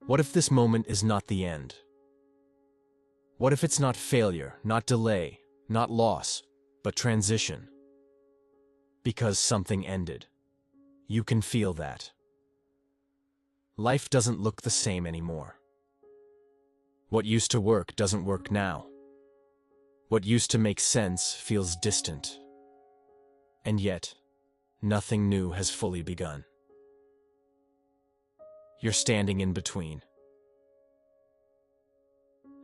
What if this moment is not the end? What if it's not failure, not delay, not loss, but transition? Because something ended. You can feel that. Life doesn't look the same anymore. What used to work doesn't work now. What used to make sense feels distant. And yet, nothing new has fully begun. You're standing in between.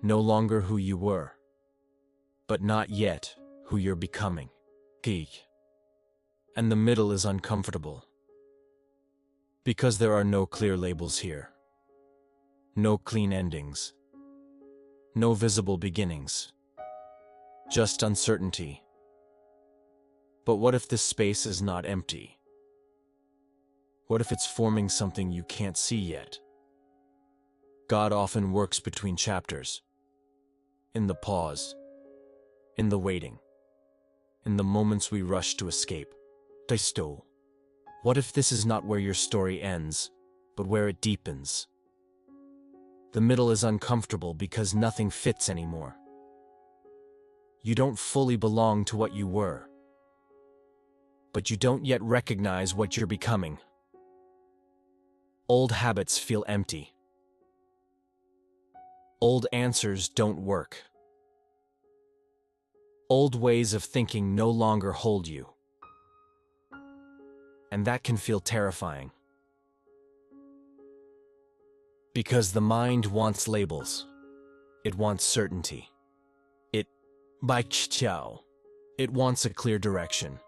No longer who you were, but not yet who you're becoming. Geek. And the middle is uncomfortable. Because there are no clear labels here. No clean endings. No visible beginnings. Just uncertainty. But what if this space is not empty? What if it's forming something you can't see yet? God often works between chapters. In the pause. In the waiting. In the moments we rush to escape. Stole. What if this is not where your story ends, but where it deepens? The middle is uncomfortable because nothing fits anymore. You don't fully belong to what you were, but you don't yet recognize what you're becoming. Old habits feel empty. Old answers don't work. Old ways of thinking no longer hold you. And that can feel terrifying. Because the mind wants labels. It wants certainty. It wants a clear direction.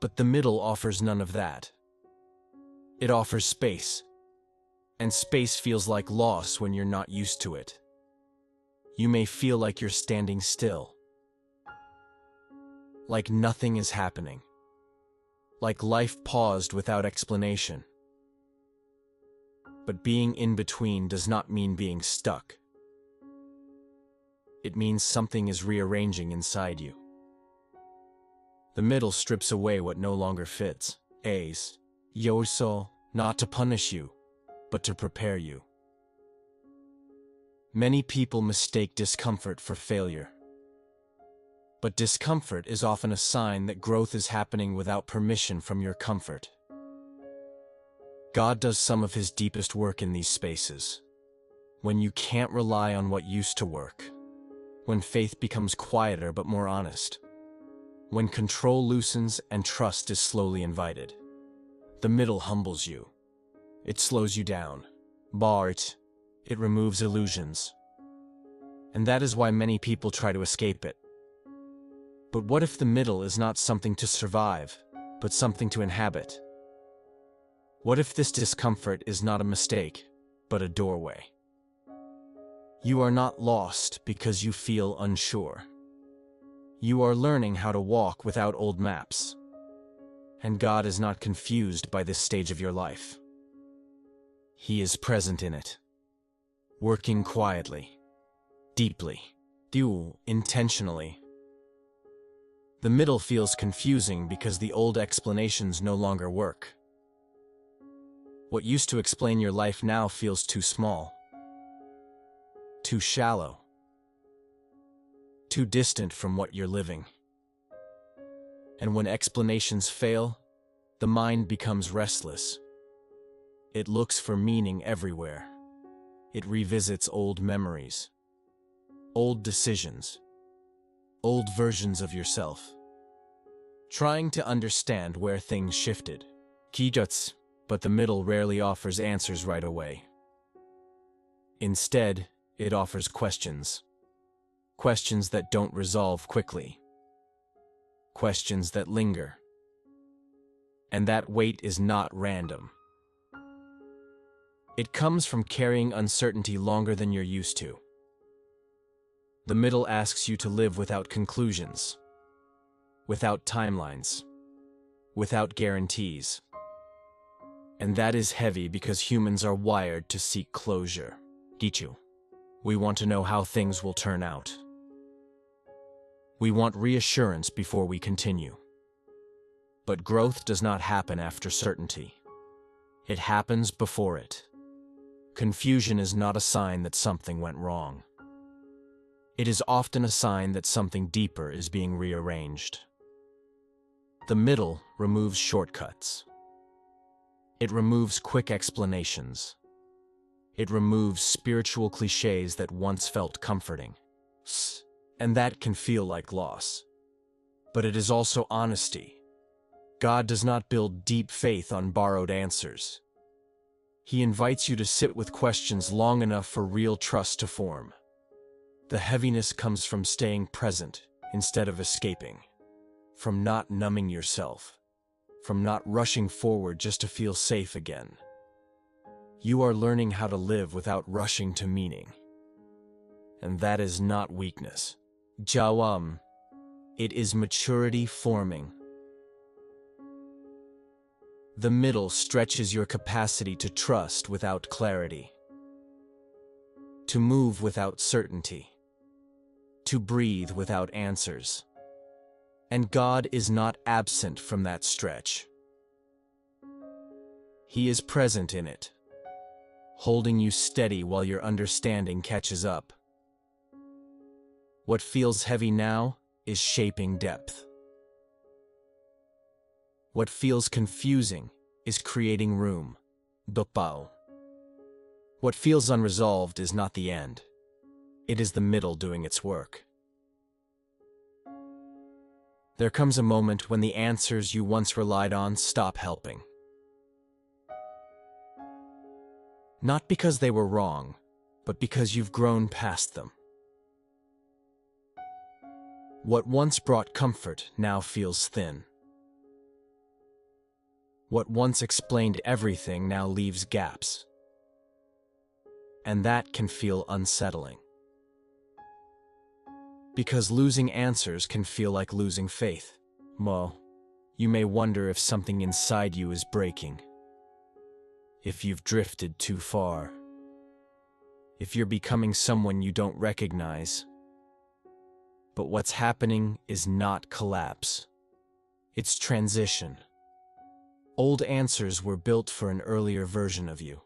But the middle offers none of that. It offers space. And space feels like loss when you're not used to it. You may feel like you're standing still. Like nothing is happening. Like life paused without explanation. But being in between does not mean being stuck. It means something is rearranging inside you. The middle strips away what no longer fits. A's. Yoso, not to punish you, but to prepare you. Many people mistake discomfort for failure. But discomfort is often a sign that growth is happening without permission from your comfort. God does some of His deepest work in these spaces. When you can't rely on what used to work. When faith becomes quieter but more honest. When control loosens and trust is slowly invited. The middle humbles you. It slows you down. It removes illusions. And that is why many people try to escape it. But what if the middle is not something to survive, but something to inhabit? What if this discomfort is not a mistake, but a doorway? You are not lost because you feel unsure. You are learning how to walk without old maps. And God is not confused by this stage of your life. He is present in it, working quietly, deeply, intentionally. The middle feels confusing because the old explanations no longer work. What used to explain your life now feels too small, too shallow, too distant from what you're living. And when explanations fail, the mind becomes restless. It looks for meaning everywhere. It revisits old memories, old decisions, old versions of yourself, trying to understand where things shifted. But the middle rarely offers answers right away. Instead, it offers questions. Questions that don't resolve quickly. Questions that linger. And that wait is not random. It comes from carrying uncertainty longer than you're used to. The middle asks you to live without conclusions, without timelines, without guarantees. And that is heavy because humans are wired to seek closure. Gichu. We want to know how things will turn out. We want reassurance before we continue. But growth does not happen after certainty. It happens before it. Confusion is not a sign that something went wrong. It is often a sign that something deeper is being rearranged. The middle removes shortcuts. It removes quick explanations. It removes spiritual cliches that once felt comforting. And that can feel like loss. But it is also honesty. God does not build deep faith on borrowed answers. He invites you to sit with questions long enough for real trust to form. The heaviness comes from staying present instead of escaping, from not numbing yourself, from not rushing forward just to feel safe again. You are learning how to live without rushing to meaning. And that is not weakness. Jawam. It is maturity forming. The middle stretches your capacity to trust without clarity, to move without certainty, to breathe without answers. And God is not absent from that stretch. He is present in it, holding you steady while your understanding catches up. What feels heavy now is shaping depth. What feels confusing is creating room. Dopao. What feels unresolved is not the end. It is the middle doing its work. There comes a moment when the answers you once relied on stop helping. Not because they were wrong, but because you've grown past them. What once brought comfort now feels thin. What once explained everything now leaves gaps. And that can feel unsettling. Because losing answers can feel like losing faith. You may wonder if something inside you is breaking. If you've drifted too far. If you're becoming someone you don't recognize. But what's happening is not collapse. It's transition. Old answers were built for an earlier version of you.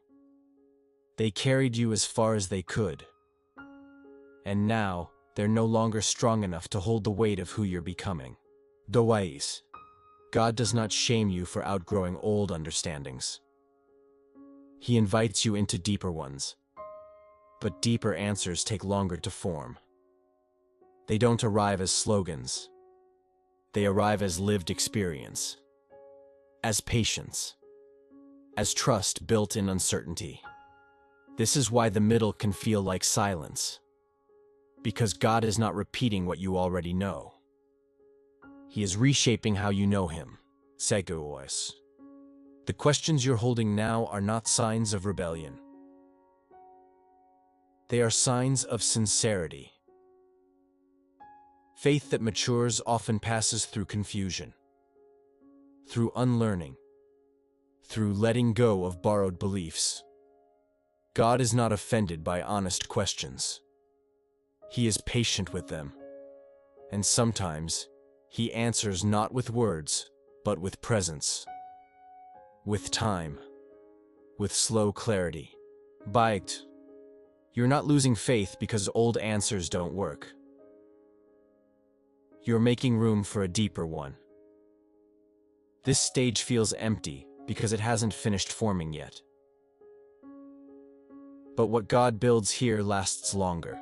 They carried you as far as they could. And now, they're no longer strong enough to hold the weight of who you're becoming. Dawais. God does not shame you for outgrowing old understandings. He invites you into deeper ones. But deeper answers take longer to form. They don't arrive as slogans. They arrive as lived experience. As patience. As trust built in uncertainty. This is why the middle can feel like silence. Because God is not repeating what you already know. He is reshaping how you know Him. Seguos. The questions you're holding now are not signs of rebellion. They are signs of sincerity. Faith that matures often passes through confusion, through unlearning, through letting go of borrowed beliefs. God is not offended by honest questions. He is patient with them. And sometimes, He answers not with words, but with presence. With time. With slow clarity. Baigt. You're not losing faith because old answers don't work. You're making room for a deeper one. This stage feels empty because it hasn't finished forming yet. But what God builds here lasts longer,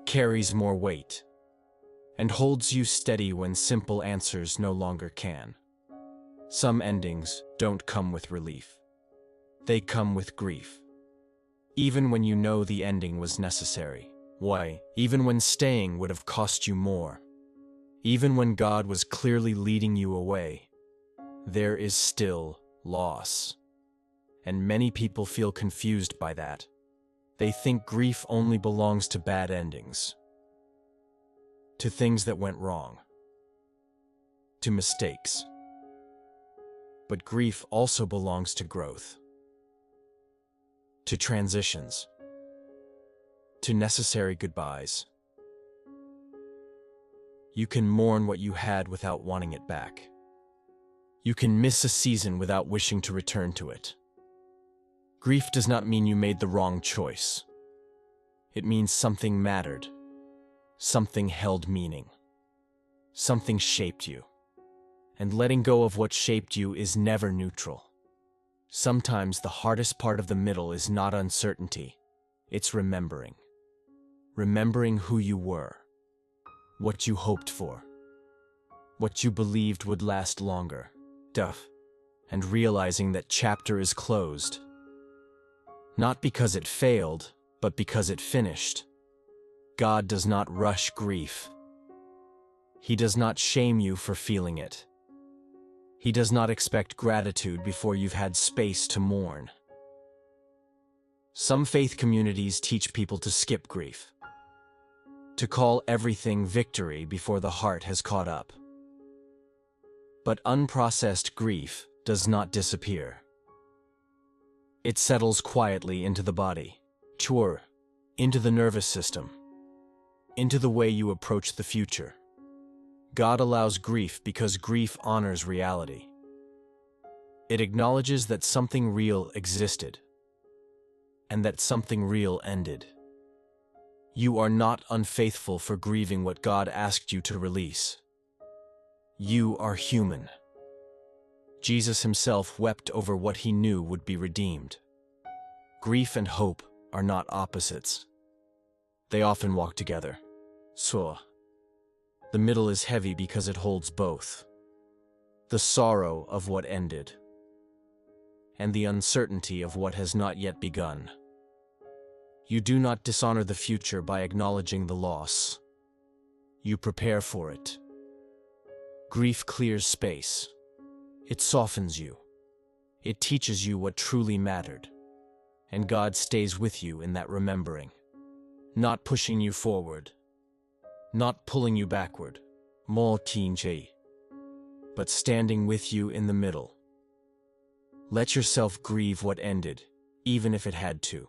carries more weight, and holds you steady when simple answers no longer can. Some endings don't come with relief. They come with grief. Even when you know the ending was necessary. Why? Even when staying would have cost you more. Even when God was clearly leading you away. There is still loss. And many people feel confused by that. They think grief only belongs to bad endings. To things that went wrong. To mistakes. But grief also belongs to growth. To transitions. To necessary goodbyes. You can mourn what you had without wanting it back. You can miss a season without wishing to return to it. Grief does not mean you made the wrong choice. It means something mattered. Something held meaning. Something shaped you. And letting go of what shaped you is never neutral. Sometimes the hardest part of the middle is not uncertainty. It's remembering. Remembering who you were. What you hoped for. What you believed would last longer. And realizing that chapter is closed. Not because it failed, but because it finished. God does not rush grief. He does not shame you for feeling it. He does not expect gratitude before you've had space to mourn. Some faith communities teach people to skip grief, to call everything victory before the heart has caught up. But unprocessed grief does not disappear. It settles quietly into the body, into the nervous system, into the way you approach the future. God allows grief because grief honors reality. It acknowledges that something real existed, and that something real ended. You are not unfaithful for grieving what God asked you to release. You are human. Jesus himself wept over what he knew would be redeemed. Grief and hope are not opposites. They often walk together. The middle is heavy because it holds both. The sorrow of what ended, and the uncertainty of what has not yet begun. You do not dishonor the future by acknowledging the loss. You prepare for it. Grief clears space. It softens you. It teaches you what truly mattered. And God stays with you in that remembering. Not pushing you forward. Not pulling you backward. But standing with you in the middle. Let yourself grieve what ended, even if it had to.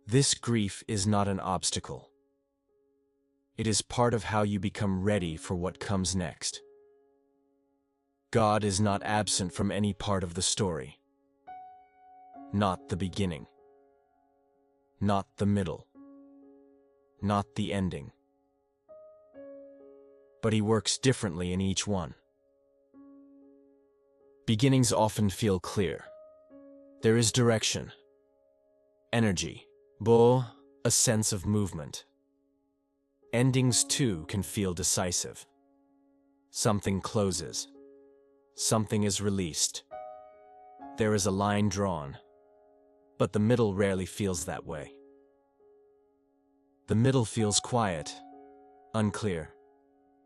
This grief is not an obstacle. It is part of how you become ready for what comes next. God is not absent from any part of the story. Not the beginning. Not the middle. Not the ending. But he works differently in each one. Beginnings often feel clear. There is direction, energy, a sense of movement. Endings too can feel decisive. Something closes. Something is released. There is a line drawn. But the middle rarely feels that way. The middle feels quiet, unclear,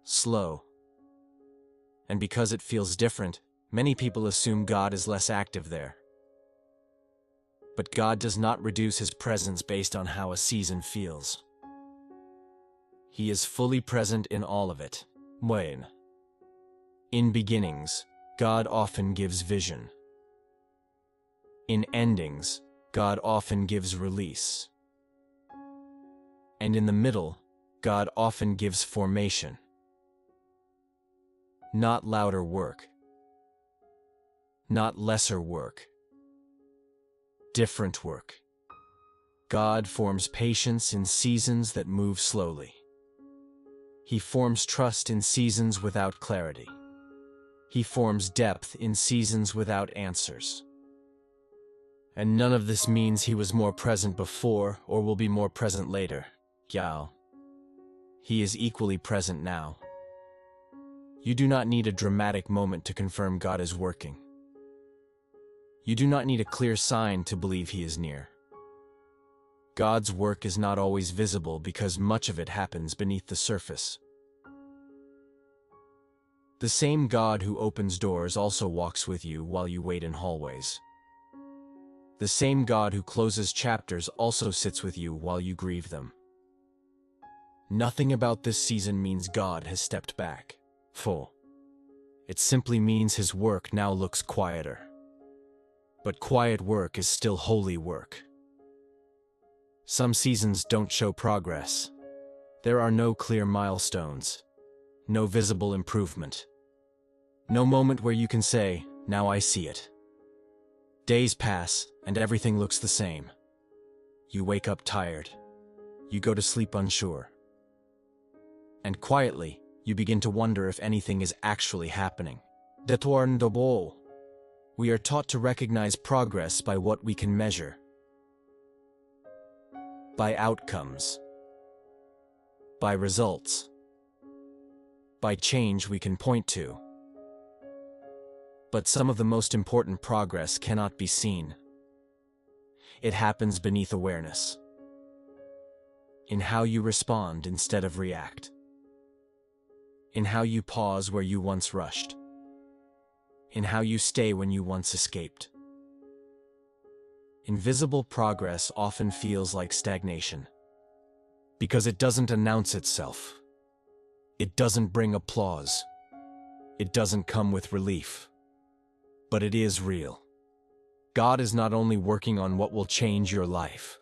slow. And because it feels different, many people assume God is less active there. But God does not reduce his presence based on how a season feels. He is fully present in all of it. In beginnings, God often gives vision. In endings, God often gives release. And in the middle, God often gives formation. Not louder work. Not lesser work. Different work. God forms patience in seasons that move slowly. He forms trust in seasons without clarity. He forms depth in seasons without answers. And none of this means he was more present before or will be more present later. He is equally present now. You do not need a dramatic moment to confirm God is working. You do not need a clear sign to believe he is near. God's work is not always visible because much of it happens beneath the surface. The same God who opens doors also walks with you while you wait in hallways. The same God who closes chapters also sits with you while you grieve them. Nothing about this season means God has stepped back. It simply means his work now looks quieter. But quiet work is still holy work. Some seasons don't show progress. There are no clear milestones, no visible improvement, no moment where you can say, "Now I see it." Days pass, and everything looks the same. You wake up tired. You go to sleep unsure. And quietly, you begin to wonder if anything is actually happening. We are taught to recognize progress by what we can measure. By outcomes. By results. By change we can point to. But some of the most important progress cannot be seen. It happens beneath awareness. In how you respond instead of react. In how you pause where you once rushed. In how you stay when you once escaped. Invisible progress often feels like stagnation. Because it doesn't announce itself. It doesn't bring applause. It doesn't come with relief. But it is real. God is not only working on what will change your life.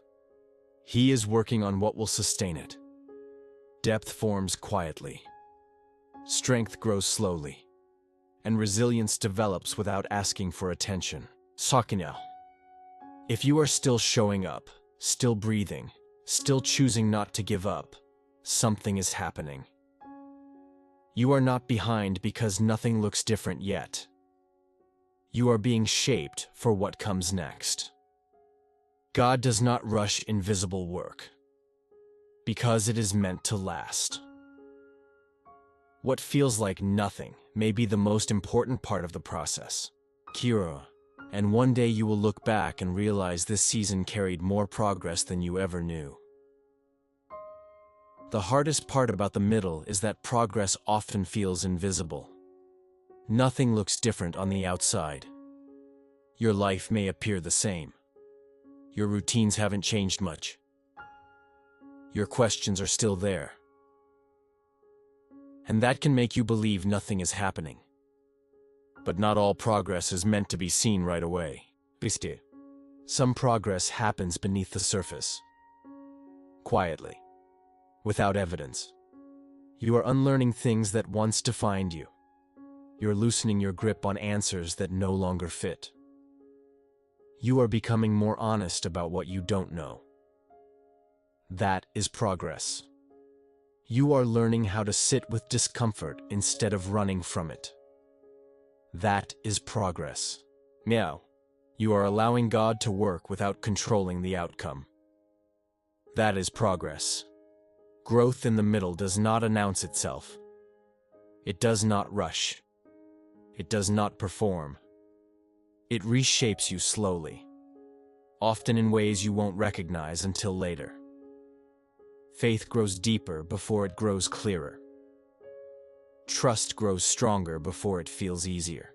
He is working on what will sustain it. Depth forms quietly. Strength grows slowly. And resilience develops without asking for attention. Sakina. If you are still showing up, still breathing, still choosing not to give up, something is happening. You are not behind because nothing looks different yet. You are being shaped for what comes next. God does not rush invisible work, because it is meant to last. What feels like nothing may be the most important part of the process. Kira, and one day you will look back and realize this season carried more progress than you ever knew. The hardest part about the middle is that progress often feels invisible. Nothing looks different on the outside. Your life may appear the same. Your routines haven't changed much. Your questions are still there. And that can make you believe nothing is happening. But not all progress is meant to be seen right away. Some progress happens beneath the surface. Quietly. Without evidence. You are unlearning things that once defined you. You're loosening your grip on answers that no longer fit. You are becoming more honest about what you don't know. That is progress. You are learning how to sit with discomfort instead of running from it. That is progress. Meow. You are allowing God to work without controlling the outcome. That is progress. Growth in the middle does not announce itself. It does not rush. It does not perform. It reshapes you slowly, often in ways you won't recognize until later. Faith grows deeper before it grows clearer. Trust grows stronger before it feels easier.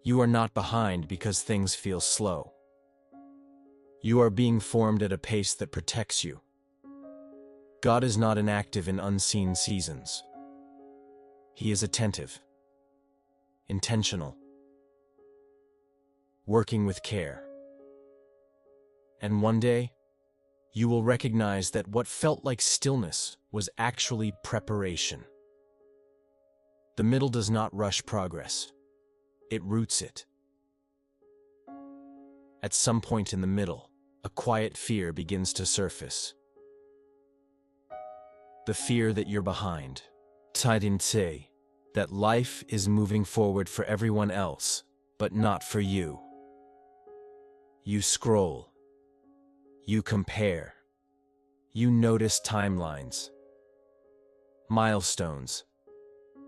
You are not behind because things feel slow. You are being formed at a pace that protects you. God is not inactive in unseen seasons. He is attentive, intentional, working with care. And one day, you will recognize that what felt like stillness was actually preparation. The middle does not rush progress. It roots it. At some point in the middle, a quiet fear begins to surface. The fear that you're behind. Say that life is moving forward for everyone else, but not for you. You scroll. You compare. You notice timelines. Milestones.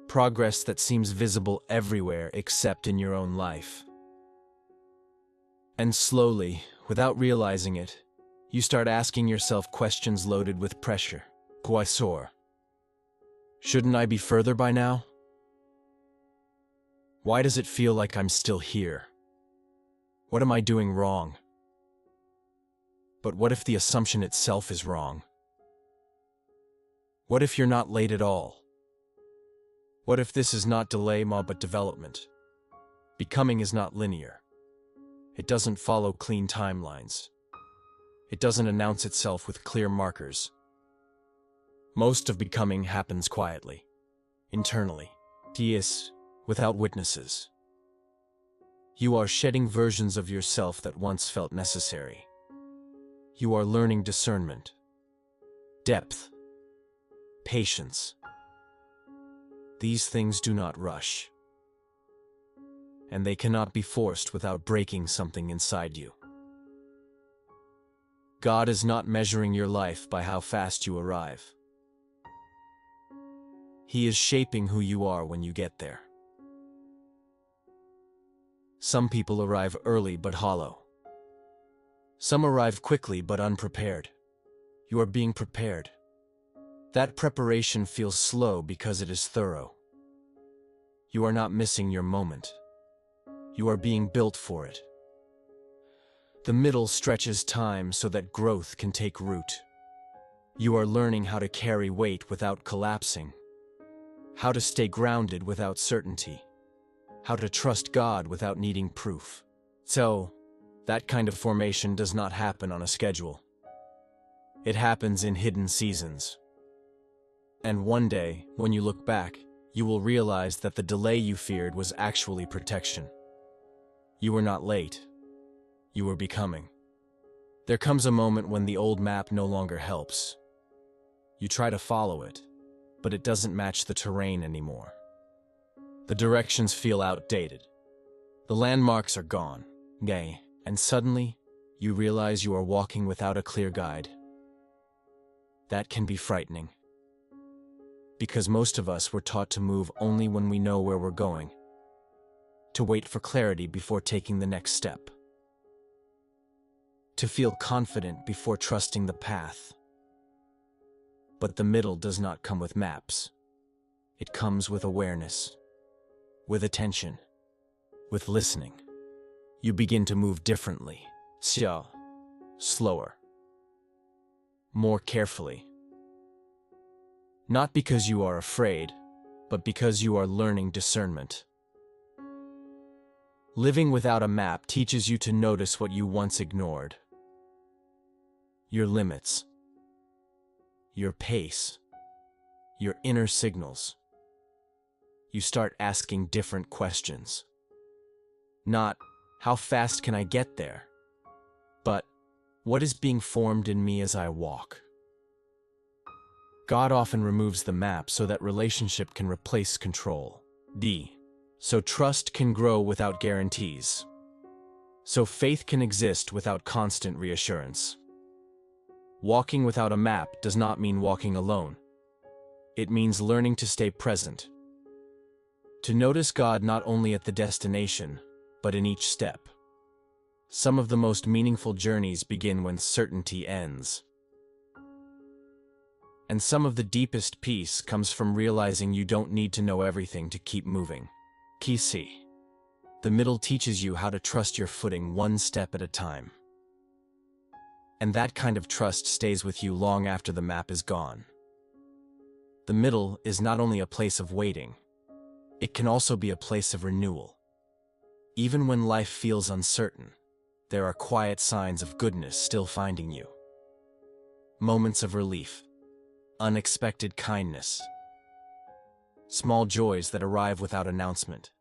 Progress that seems visible everywhere except in your own life. And slowly, without realizing it, you start asking yourself questions loaded with pressure. Guaisor. Shouldn't I be further by now? Why does it feel like I'm still here? What am I doing wrong? But what if the assumption itself is wrong? What if you're not late at all? What if this is not delay but development? Becoming is not linear. It doesn't follow clean timelines. It doesn't announce itself with clear markers. Most of becoming happens quietly, internally, without witnesses. You are shedding versions of yourself that once felt necessary. You are learning discernment, depth, patience. These things do not rush, and they cannot be forced without breaking something inside you. God is not measuring your life by how fast you arrive. He is shaping who you are when you get there. Some people arrive early but hollow. Some arrive quickly but unprepared. You are being prepared. That preparation feels slow because it is thorough. You are not missing your moment. You are being built for it. The middle stretches time so that growth can take root. You are learning how to carry weight without collapsing, how to stay grounded without certainty, how to trust God without needing proof. So, that kind of formation does not happen on a schedule. It happens in hidden seasons. And one day, when you look back, you will realize that the delay you feared was actually protection. You were not late. You were becoming. There comes a moment when the old map no longer helps. You try to follow it, but it doesn't match the terrain anymore. The directions feel outdated. The landmarks are gone, gay, and suddenly, you realize you are walking without a clear guide. That can be frightening. Because most of us were taught to move only when we know where we're going, to wait for clarity before taking the next step, to feel confident before trusting the path. But the middle does not come with maps. It comes with awareness, with attention, with listening. You begin to move differently, slower, more carefully. Not because you are afraid, but because you are learning discernment. Living without a map teaches you to notice what you once ignored. Your limits, your pace, your inner signals. You start asking different questions. Not, how fast can I get there? But, what is being formed in me as I walk? God often removes the map so that relationship can replace control. So trust can grow without guarantees. So faith can exist without constant reassurance. Walking without a map does not mean walking alone. It means learning to stay present. To notice God not only at the destination, but in each step. Some of the most meaningful journeys begin when certainty ends. And some of the deepest peace comes from realizing you don't need to know everything to keep moving. Kisi. The middle teaches you how to trust your footing one step at a time. And that kind of trust stays with you long after the map is gone. The middle is not only a place of waiting, it can also be a place of renewal. Even when life feels uncertain, there are quiet signs of goodness still finding you. Moments of relief, unexpected kindness, small joys that arrive without announcement.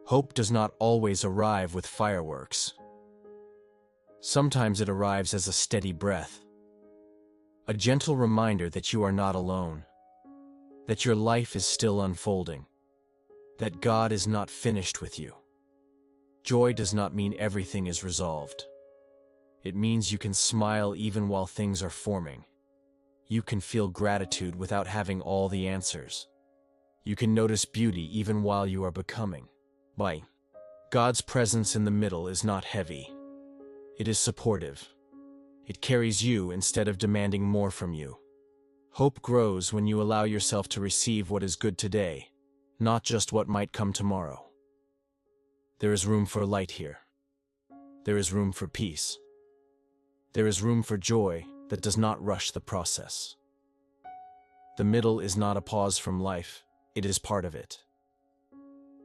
Hope does not always arrive with fireworks. Sometimes it arrives as a steady breath, a gentle reminder that you are not alone, that your life is still unfolding, that God is not finished with you. Joy does not mean everything is resolved. It means you can smile even while things are forming. You can feel gratitude without having all the answers. You can notice beauty even while you are becoming. God's presence in the middle is not heavy. It is supportive. It carries you instead of demanding more from you. Hope grows when you allow yourself to receive what is good today, not just what might come tomorrow. There is room for light here. There is room for peace. There is room for joy that does not rush the process. The middle is not a pause from life, it is part of it.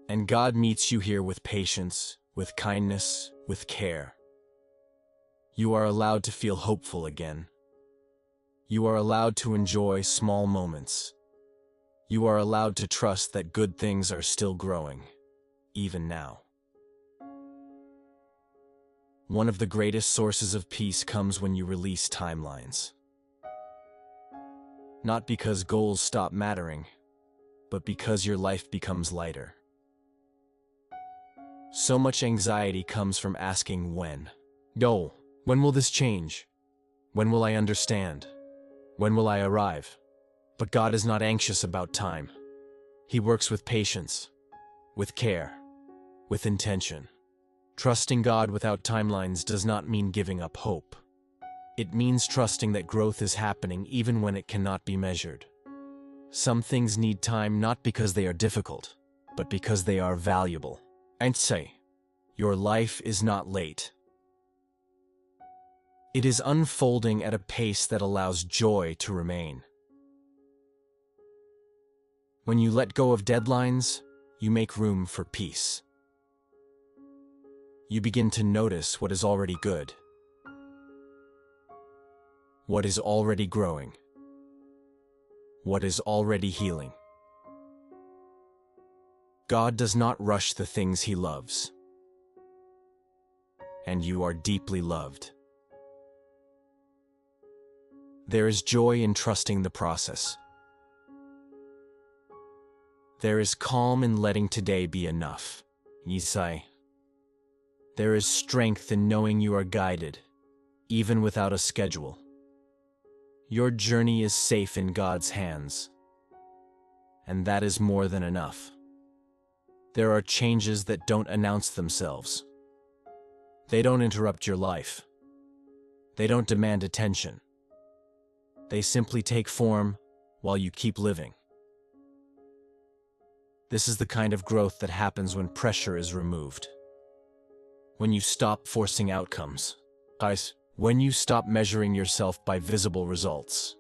And God meets you here with patience, with kindness, with care. You are allowed to feel hopeful again. You are allowed to enjoy small moments. You are allowed to trust that good things are still growing, even now. One of the greatest sources of peace comes when you release timelines. Not because goals stop mattering, but because your life becomes lighter. So much anxiety comes from asking when. Yo, when will this change? When will I understand? When will I arrive? But God is not anxious about time. He works with patience, with care, with intention. Trusting God without timelines does not mean giving up hope. It means trusting that growth is happening even when it cannot be measured. Some things need time not because they are difficult, but because they are valuable. And say, your life is not late. It is unfolding at a pace that allows joy to remain. When you let go of deadlines, you make room for peace. You begin to notice what is already good, what is already growing, what is already healing. God does not rush the things He loves, and you are deeply loved. There is joy in trusting the process. There is calm in letting today be enough. Yisai. There is strength in knowing you are guided, even without a schedule. Your journey is safe in God's hands, and that is more than enough. There are changes that don't announce themselves. They don't interrupt your life. They don't demand attention. They simply take form while you keep living. This is the kind of growth that happens when pressure is removed. When you stop forcing outcomes. Guys, when you stop measuring yourself by visible results,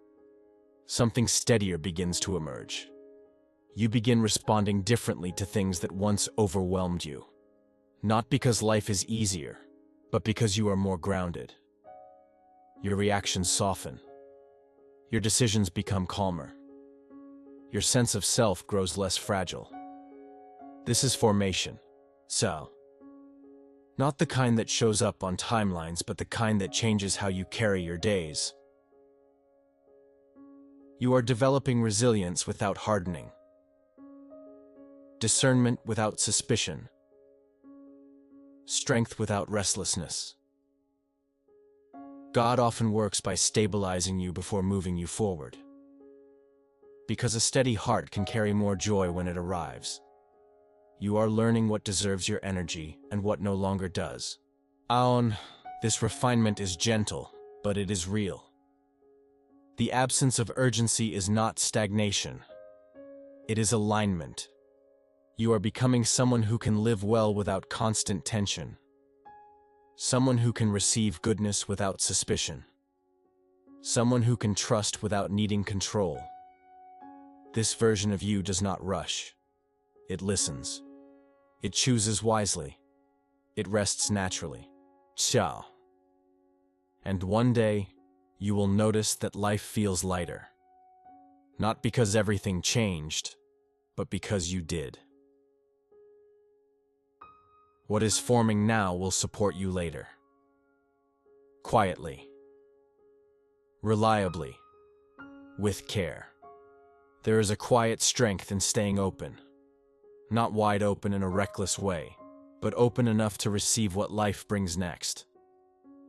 something steadier begins to emerge. You begin responding differently to things that once overwhelmed you. Not because life is easier, but because you are more grounded. Your reactions soften. Your decisions become calmer. Your sense of self grows less fragile. This is formation. So, not the kind that shows up on timelines, but the kind that changes how you carry your days. You are developing resilience without hardening, discernment without suspicion, strength without restlessness. God often works by stabilizing you before moving you forward, because a steady heart can carry more joy when it arrives. You are learning what deserves your energy and what no longer does. Aon, this refinement is gentle, but it is real. The absence of urgency is not stagnation. It is alignment. You are becoming someone who can live well without constant tension. Someone who can receive goodness without suspicion. Someone who can trust without needing control. This version of you does not rush. It listens. It chooses wisely. It rests naturally. Ciao. And one day, you will notice that life feels lighter. Not because everything changed, but because you did. What is forming now will support you later. Quietly. Reliably. With care. There is a quiet strength in staying open. Not wide open in a reckless way, but open enough to receive what life brings next.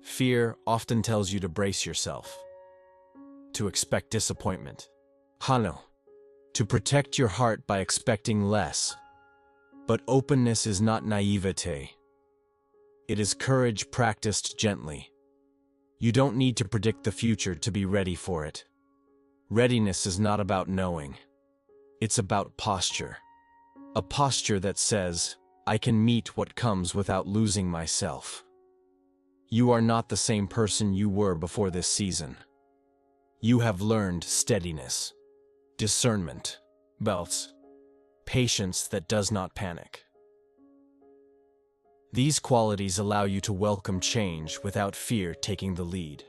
Fear often tells you to brace yourself, to expect disappointment. Hano, to protect your heart by expecting less. But openness is not naivete. It is courage practiced gently. You don't need to predict the future to be ready for it. Readiness is not about knowing. It's about posture. A posture that says, I can meet what comes without losing myself. You are not the same person you were before this season. You have learned steadiness, discernment, belts, patience that does not panic. These qualities allow you to welcome change without fear taking the lead.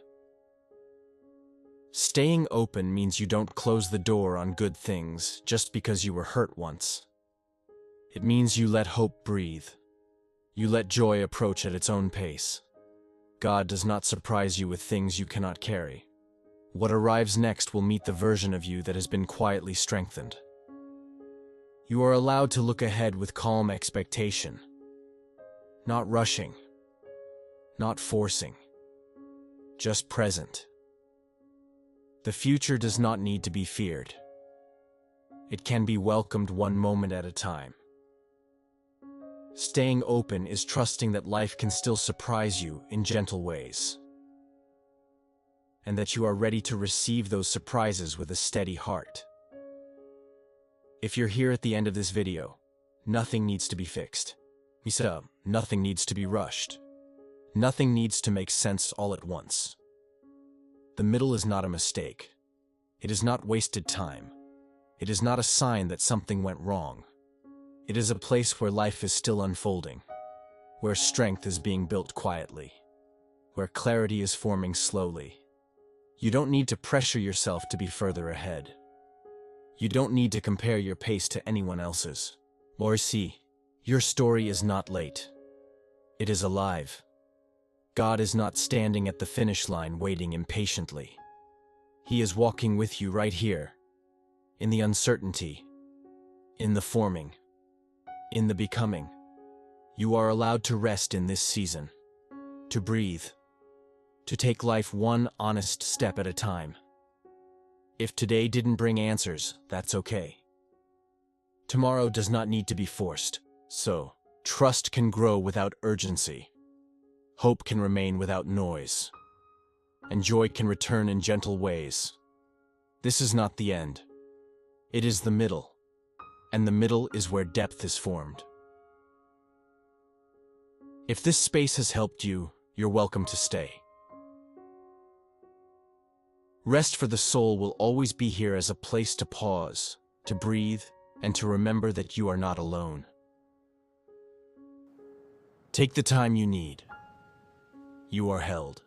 Staying open means you don't close the door on good things just because you were hurt once. It means you let hope breathe. You let joy approach at its own pace. God does not surprise you with things you cannot carry. What arrives next will meet the version of you that has been quietly strengthened. You are allowed to look ahead with calm expectation, not rushing, not forcing, just present. The future does not need to be feared. It can be welcomed one moment at a time. Staying open is trusting that life can still surprise you in gentle ways, and that you are ready to receive those surprises with a steady heart. If you're here at the end of this video, nothing needs to be fixed. Nothing needs to be rushed. Nothing needs to make sense all at once. The middle is not a mistake. It is not wasted time. It is not a sign that something went wrong. It is a place where life is still unfolding, where strength is being built quietly, where clarity is forming slowly. You don't need to pressure yourself to be further ahead. You don't need to compare your pace to anyone else's. Or see, your story is not late. It is alive. God is not standing at the finish line waiting impatiently. He is walking with you right here, in the uncertainty, in the forming, in the becoming. You are allowed to rest in this season, to breathe, to take life one honest step at a time. If today didn't bring answers, that's okay. Tomorrow does not need to be forced, so trust can grow without urgency. Hope can remain without noise, and joy can return in gentle ways. This is not the end. It is the middle, and the middle is where depth is formed. If this space has helped you, you're welcome to stay. Rest for the Soul will always be here as a place to pause, to breathe, and to remember that you are not alone. Take the time you need. You are held.